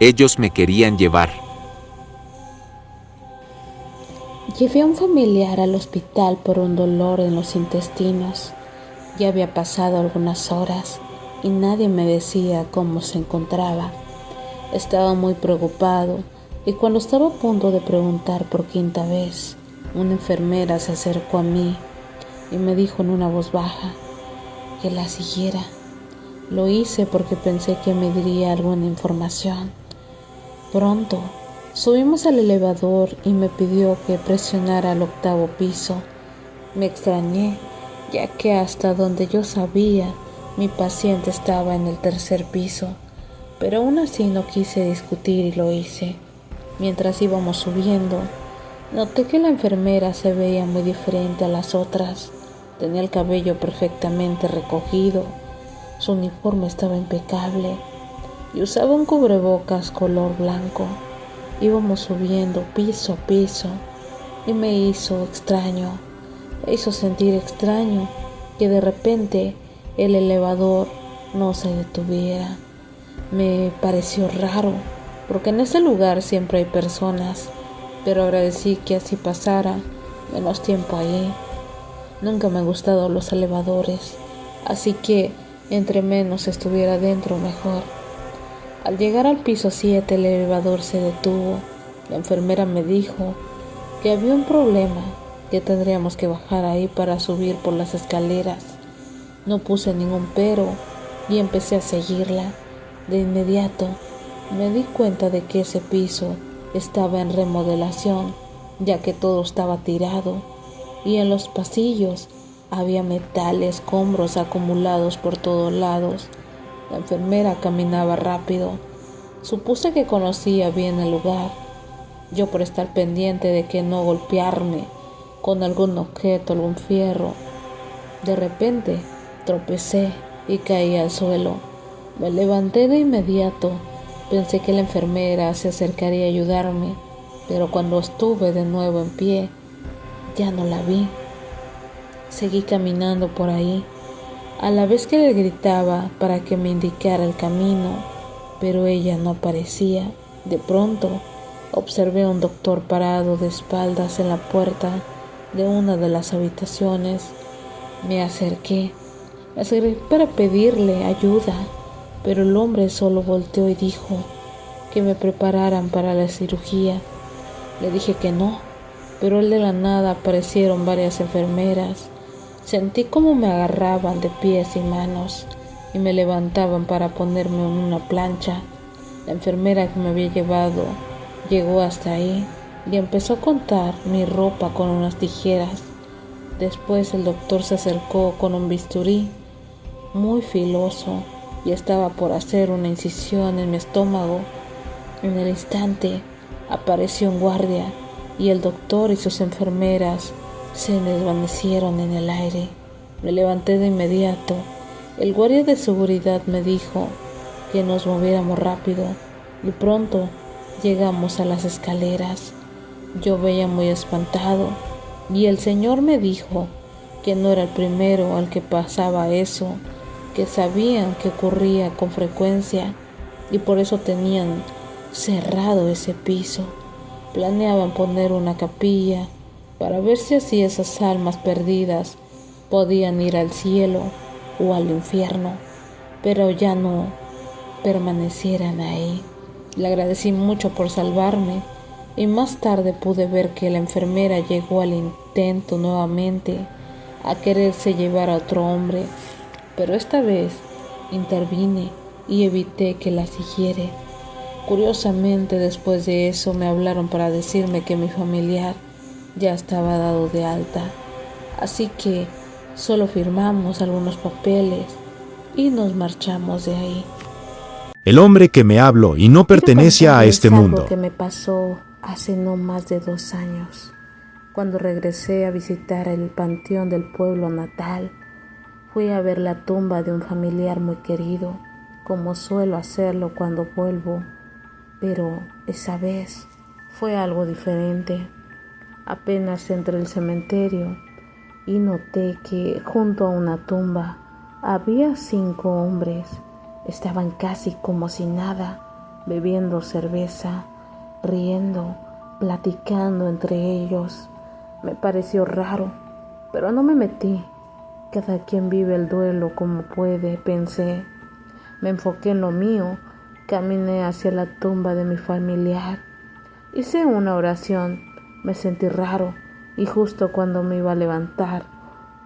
Ellos me querían llevar. Llevé a un familiar al hospital por un dolor en los intestinos. Ya había pasado algunas horas y nadie me decía cómo se encontraba. Estaba muy preocupado y cuando estaba a punto de preguntar por quinta vez, una enfermera se acercó a mí y me dijo en una voz baja que la siguiera. Lo hice porque pensé que me diría alguna información. Pronto subimos al elevador y me pidió que presionara el 8º piso. Me extrañé, ya que hasta donde yo sabía, mi paciente estaba en el 3er piso, pero aún así no quise discutir y lo hice. Mientras íbamos subiendo, noté que la enfermera se veía muy diferente a las otras. Tenía el cabello perfectamente recogido, su uniforme estaba impecable y usaba un cubrebocas color blanco. Íbamos subiendo piso a piso y me hizo sentir extraño que de repente el elevador no se detuviera. Me pareció raro porque en ese lugar siempre hay personas, pero agradecí que así pasara menos tiempo ahí. Nunca me han gustado los elevadores, así que entre menos estuviera dentro mejor. Al llegar al piso 7 el elevador se detuvo. La enfermera me dijo que había un problema, que tendríamos que bajar ahí para subir por las escaleras. No puse ningún pero y empecé a seguirla. De inmediato me di cuenta de que ese piso estaba en remodelación, ya que todo estaba tirado y en los pasillos había metal, escombros acumulados por todos lados. La enfermera caminaba rápido. Supuse que conocía bien el lugar. Yo por estar pendiente de que no golpearme con algún objeto, algún fierro. De repente tropecé y caí al suelo. Me levanté de inmediato. Pensé que la enfermera se acercaría a ayudarme, pero cuando estuve de nuevo en pie, ya no la vi. Seguí caminando por ahí, a la vez que le gritaba para que me indicara el camino, pero ella no aparecía. De pronto, observé a un doctor parado de espaldas en la puerta de una de las habitaciones. Me acerqué para pedirle ayuda, pero el hombre solo volteó y dijo que me prepararan para la cirugía. Le dije que no, pero de la nada aparecieron varias enfermeras. Sentí como me agarraban de pies y manos y me levantaban para ponerme en una plancha. La enfermera que me había llevado llegó hasta ahí y empezó a cortar mi ropa con unas tijeras. Después el doctor se acercó con un bisturí muy filoso y estaba por hacer una incisión en mi estómago. En el instante apareció un guardia y el doctor y sus enfermeras se desvanecieron en el aire. Me levanté de inmediato. El guardia de seguridad me dijo que nos moviéramos rápido y pronto llegamos a las escaleras. Yo veía muy espantado y el señor me dijo que no era el primero al que pasaba eso, que sabían que ocurría con frecuencia y por eso tenían cerrado ese piso. Planeaban poner una capilla para ver si así esas almas perdidas podían ir al cielo o al infierno, pero ya no permanecieran ahí. Le agradecí mucho por salvarme y más tarde pude ver que la enfermera llegó al intento nuevamente a quererse llevar a otro hombre, pero esta vez intervine y evité que la siguiera. Curiosamente, después de eso me hablaron para decirme que mi familiar ya estaba dado de alta, así que solo firmamos algunos papeles y nos marchamos de ahí. El hombre que me habló y no Quiero pertenece a contarles este algo mundo. que me pasó hace no más de 2 años. Cuando regresé a visitar el panteón del pueblo natal, fui a ver la tumba de un familiar muy querido, como suelo hacerlo cuando vuelvo, pero esa vez fue algo diferente. Apenas entré al cementerio y noté que junto a una tumba había 5 hombres. Estaban casi como si nada. bebiendo cerveza, riendo, platicando entre ellos. Me pareció raro, pero no me metí. Cada quien vive el duelo como puede, pensé. Me enfoqué en lo mío, caminé hacia la tumba de mi familiar. Hice una oración, me sentí raro y justo cuando me iba a levantar,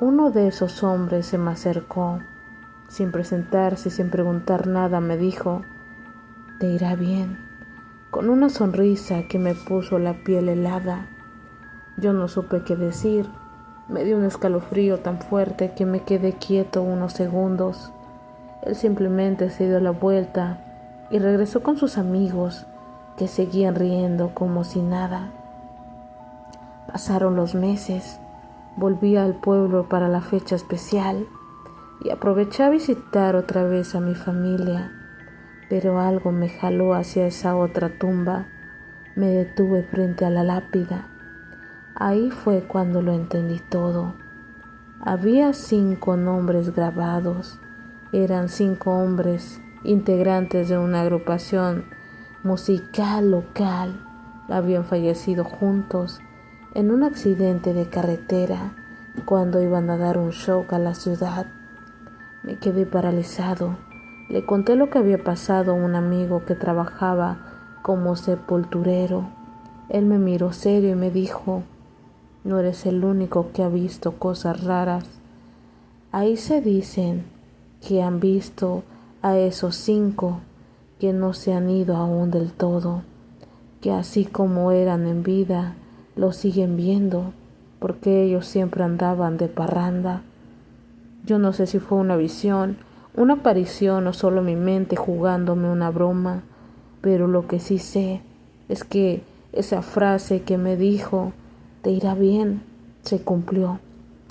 uno de esos hombres se me acercó. Sin presentarse y sin preguntar nada me dijo: «Te irá bien», con una sonrisa que me puso la piel helada. Yo no supe qué decir. Me dio un escalofrío tan fuerte que me quedé quieto unos segundos. Él simplemente se dio la vuelta y regresó con sus amigos, que seguían riendo como si nada. Pasaron los meses. Volví al pueblo para la fecha especial y aproveché a visitar otra vez a mi familia, pero algo me jaló hacia esa otra tumba. Me detuve frente a la lápida. Ahí fue cuando lo entendí todo. Había 5 nombres grabados. Eran 5 hombres, integrantes de una agrupación musical local. Habían fallecido juntos en un accidente de carretera cuando iban a dar un show a la ciudad. Me quedé paralizado. Le conté lo que había pasado a un amigo que trabajaba como sepulturero. Él me miró serio y me dijo: «No eres el único que ha visto cosas raras. Ahí se dicen que han visto a esos 5 que no se han ido aún del todo, que así como eran en vida, lo siguen viendo, porque ellos siempre andaban de parranda». Yo no sé si fue una visión, una aparición o solo mi mente jugándome una broma, pero lo que sí sé es que esa frase que me dijo: «Te irá bien», se cumplió.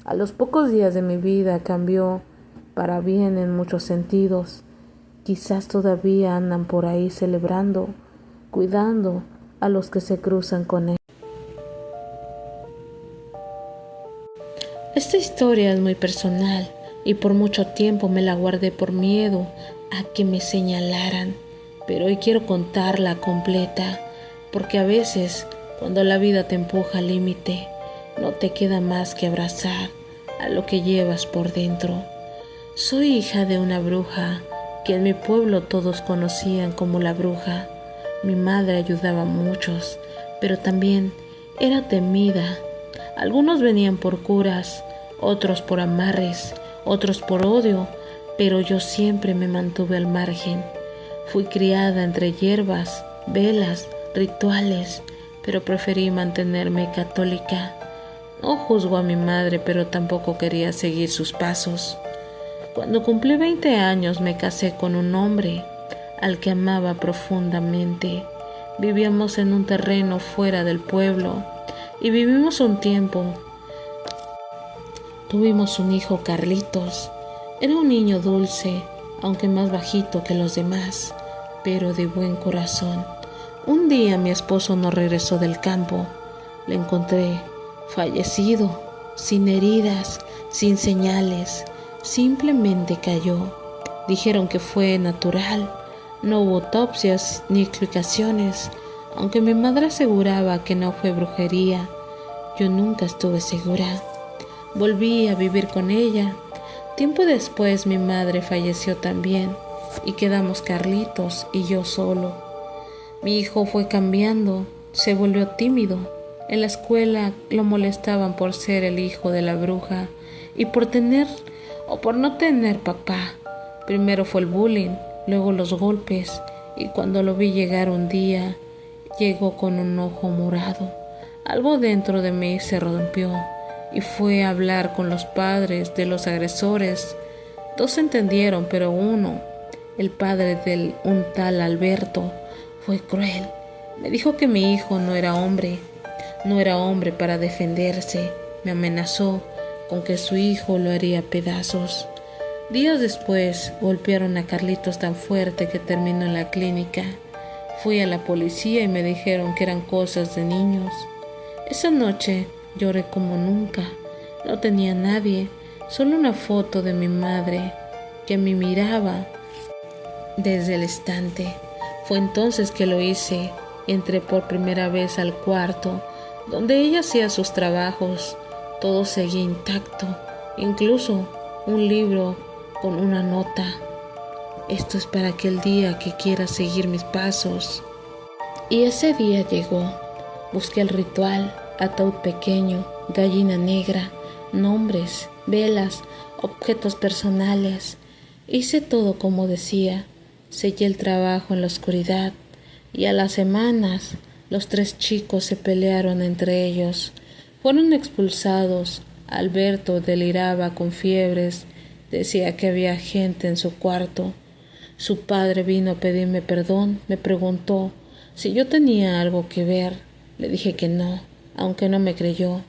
A los pocos días de mi vida cambió para bien en muchos sentidos. Quizás todavía andan por ahí celebrando, cuidando a los que se cruzan con él. Esta historia es muy personal y por mucho tiempo me la guardé por miedo a que me señalaran, pero hoy quiero contarla completa, porque a veces cuando la vida te empuja al límite, no te queda más que abrazar a lo que llevas por dentro. Soy hija de una bruja que en mi pueblo todos conocían como la bruja. Mi madre ayudaba a muchos, pero también era temida. Algunos venían por curas, otros por amarres, otros por odio, pero yo siempre me mantuve al margen. Fui criada entre hierbas, velas, rituales, pero preferí mantenerme católica. No juzgo a mi madre, pero tampoco quería seguir sus pasos. Cuando cumplí 20 años me casé con un hombre al que amaba profundamente. Vivíamos en un terreno fuera del pueblo y vivimos un tiempo. Tuvimos un hijo, Carlitos. Era un niño dulce, aunque más bajito que los demás, pero de buen corazón. Un día mi esposo no regresó del campo. Le encontré fallecido, sin heridas, sin señales. Simplemente cayó. Dijeron que fue natural. No hubo autopsias ni explicaciones, aunque mi madre aseguraba que no fue brujería. Yo nunca estuve segura. Volví a vivir con ella. Tiempo después mi madre falleció también y quedamos Carlitos y yo solo. Mi hijo fue cambiando, se volvió tímido. En la escuela lo molestaban por ser el hijo de la bruja y por tener o por no tener papá. Primero fue el bullying, luego los golpes, y cuando lo vi llegar un día, llegó con un ojo morado. Algo dentro de mí se rompió y fue a hablar con los padres de los agresores. 2 entendieron, pero uno, el padre de un tal Alberto, fue cruel. Me dijo que mi hijo no era hombre para defenderse. Me amenazó con que su hijo lo haría pedazos. Días después golpearon a Carlitos tan fuerte que terminó en la clínica. Fui a la policía y me dijeron que eran cosas de niños. Esa noche lloré como nunca. No tenía nadie, solo una foto de mi madre que me miraba desde el estante. Fue entonces que lo hice. Entré por primera vez al cuarto, donde ella hacía sus trabajos. Todo seguía intacto, incluso un libro con una nota. Esto es para aquel día que quieras seguir mis pasos. Y ese día llegó. Busqué el ritual, ataúd pequeño, gallina negra, nombres, velas, objetos personales. Hice todo como decía. Sellé el trabajo en la oscuridad y a las semanas los 3 chicos se pelearon entre ellos. Fueron expulsados. Alberto deliraba con fiebres. Decía que había gente en su cuarto. Su padre vino a pedirme perdón. Me preguntó si yo tenía algo que ver. Le dije que no, aunque no me creyó.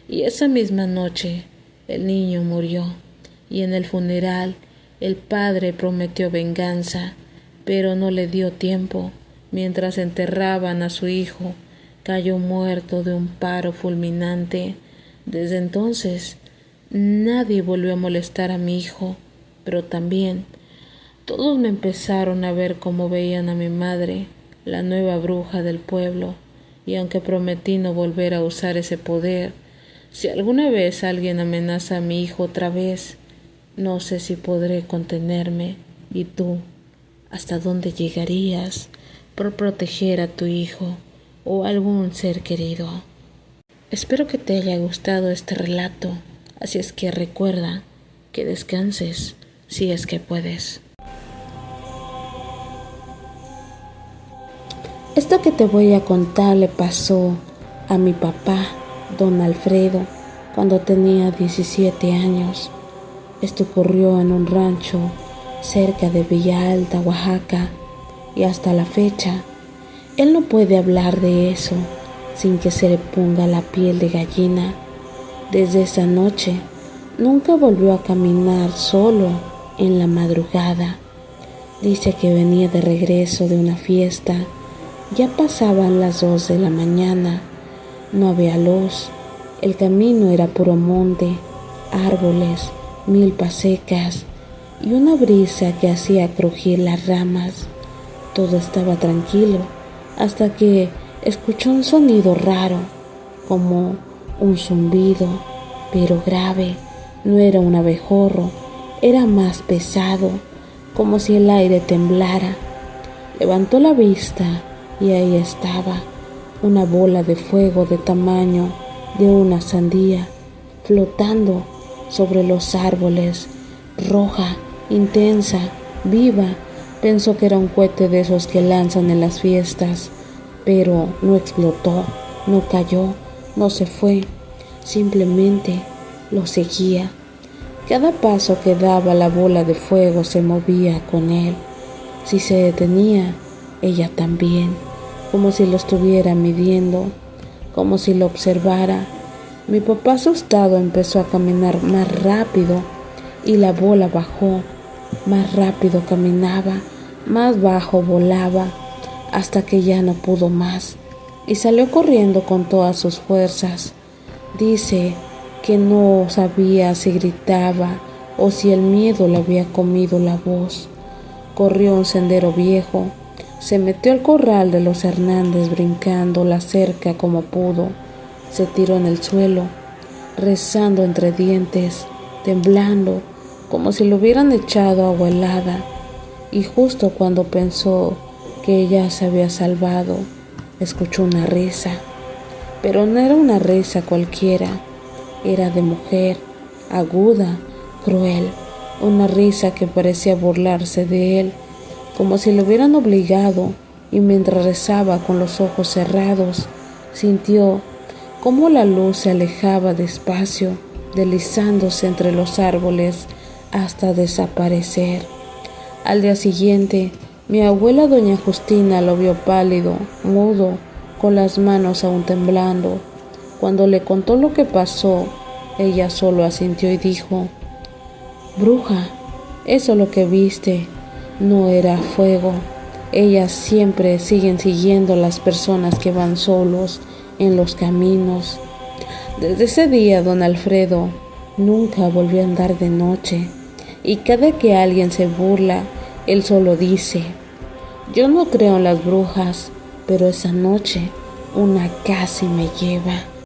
Y esa misma noche el niño murió. Y en el funeral el padre prometió venganza, pero no le dio tiempo. Mientras enterraban a su hijo, cayó muerto de un paro fulminante. Desde entonces, nadie volvió a molestar a mi hijo, pero también todos me empezaron a ver como veían a mi madre, la nueva bruja del pueblo, y aunque prometí no volver a usar ese poder, si alguna vez alguien amenaza a mi hijo otra vez, no sé si podré contenerme. ¿Y tú? ¿Hasta dónde llegarías por proteger a tu hijo o algún ser querido? Espero que te haya gustado este relato, así es que recuerda que descanses si es que puedes. Esto que te voy a contar le pasó a mi papá, don Alfredo, cuando tenía 17 años. Esto ocurrió en un rancho cerca de Villa Alta, Oaxaca, y hasta la fecha, él no puede hablar de eso sin que se le ponga la piel de gallina. Desde esa noche, nunca volvió a caminar solo en la madrugada. Dice que venía de regreso de una fiesta. Ya pasaban las 2 de la mañana. No había luz. El camino era puro monte, árboles, milpas secas y una brisa que hacía crujir las ramas. Todo estaba tranquilo hasta que escuchó un sonido raro, como un zumbido, pero grave. No era un abejorro, era más pesado, como si el aire temblara. Levantó la vista y ahí estaba, una bola de fuego de tamaño de una sandía, flotando sobre los árboles, roja, intensa, viva. Pensó que era un cohete de esos que lanzan en las fiestas, pero no explotó, no cayó, no se fue, simplemente lo seguía. Cada paso que daba la bola de fuego se movía con él. Si se detenía, ella también, como si lo estuviera midiendo, como si lo observara. Mi papá asustado empezó a caminar más rápido y la bola bajó. Más rápido caminaba, más bajo volaba, hasta que ya no pudo más y salió corriendo con todas sus fuerzas. Dice que no sabía si gritaba o si el miedo le había comido la voz. Corrió un sendero viejo, se metió al corral de los Hernández brincando la cerca como pudo. Se tiró en el suelo, rezando entre dientes, temblando, como si lo hubieran echado agua helada. Y justo cuando pensó que ya se había salvado, escuchó una risa. Pero no era una risa cualquiera, era de mujer, aguda, cruel, una risa que parecía burlarse de él, como si lo hubieran obligado, y mientras rezaba con los ojos cerrados, sintió cómo la luz se alejaba despacio, deslizándose entre los árboles hasta desaparecer. Al día siguiente, mi abuela doña Justina lo vio pálido, mudo, con las manos aún temblando. Cuando le contó lo que pasó, ella solo asintió y dijo: «Bruja, eso lo que viste no era fuego. Ellas siempre siguen siguiendo a las personas que van solos en los caminos». Desde ese día, don Alfredo nunca volvió a andar de noche, y cada que alguien se burla, él solo dice: Yo no creo en las brujas, pero esa noche una casi me lleva.